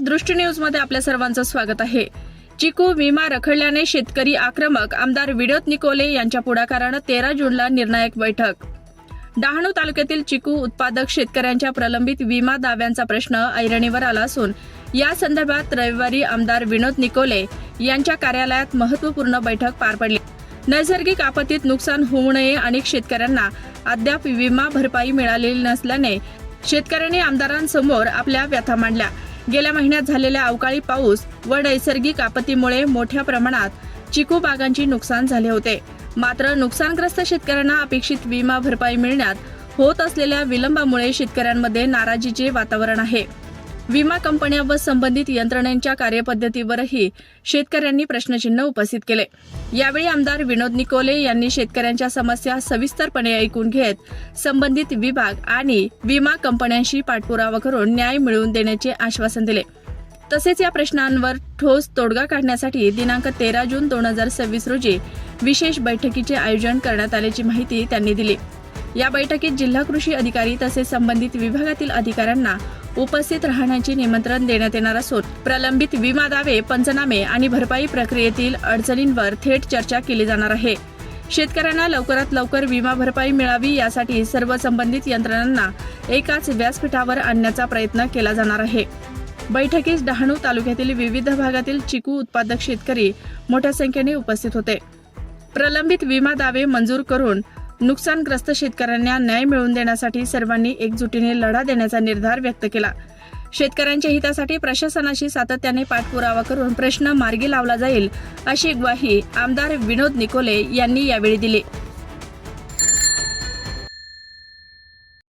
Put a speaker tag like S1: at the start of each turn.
S1: दृष्टी न्यूज मध्ये आपल्या सर्वांचं स्वागत आहे। चिकू विमा रखडल्याने शेतकरी आक्रमक, आमदार विनोद निकोले यांच्या पुढाकाराने 13 जूनला निर्णायक बैठक। डहाणू तालुक्यातील चिकू उत्पादक शेतकऱ्यांच्या प्रलंबित विमा दाव्यांचा प्रश्न ऐरणीवर आला असून या संदर्भात रविवारी आमदार विनोद निकोले यांच्या कार्यालयात महत्त्वपूर्ण बैठक पार पडली। नैसर्गिक आपत्तीत नुकसान होऊ नये, अनेक शेतकऱ्यांना अद्याप विमा भरपाई मिळालेली नसल्याने शेतकऱ्यांनी आमदारांसमोर आपल्या व्यथा मांडल्या। गेल्या महिन्यात झालेल्या अवकाळी पाऊस व नैसर्गिक आपत्तीमुळे मोठ्या प्रमाणात चिकू बागांचे नुकसान झाले होते। मात्र नुकसानग्रस्त शेतकऱ्यांना अपेक्षित विमा भरपाई मिळण्यात होत असलेल्या विलंबामुळे शेतकऱ्यांमध्ये नाराजीचे वातावरण आहे। विमा कंपन्या व संबंधित यंत्रणेच्या कार्यपद्धतीवरही शेतकऱ्यांनी प्रश्नचिन्ह उपस्थित केले। यावेळी आमदार विनोद निकोले यांनी शेतकऱ्यांच्या समस्या सविस्तरपणे ऐकून घेत संबंधित विभाग आणि विमा कंपन्यांशी पाठपुरावा करून न्याय मिळवून देण्याचे आश्वासन दिले। तसेच या प्रश्नांवर ठोस तोडगा काढण्यासाठी दिनांक 13 जून 2026 रोजी विशेष बैठकीचे आयोजन करण्यात आल्याची माहिती त्यांनी दिली। या बैठकीत जिल्हा कृषी अधिकारी तसेच संबंधित विभागातील अधिकाऱ्यांना उपस्थित राहण्याचे निमंत्रण देण्यात येणार असून प्रलंबित विमा दावे, पंचनामे आणि भरपाई प्रक्रियेतील अडचणींवर थेट चर्चा केली जाणार आहे। शेतकऱ्यांना लवकरात लवकर विमा भरपाई मिळावी यासाठी सर्व संबंधित यंत्रणांना एकाच व्यासपीठावर आणण्याचा प्रयत्न केला जाणार आहे। बैठकीस डहाणू तालुक्यातील विविध भागातील चिकू उत्पादक शेतकरी मोठ्या संख्येने उपस्थित होते। प्रलंबित विमा दावे मंजूर करून नुकसानग्रस्त शेतकऱ्यांना न्याय मिळवून देण्यासाठी सर्वांनी एकजुटीने लढा देण्याचा निर्धार व्यक्त केला। शेतकऱ्यांच्या हितासाठी प्रशासनाशी सातत्याने पाठपुरावा करून प्रश्न मार्गी लावला जाईल, अशी ग्वाही आमदार विनोद निकोले यांनी यावेळी दिली।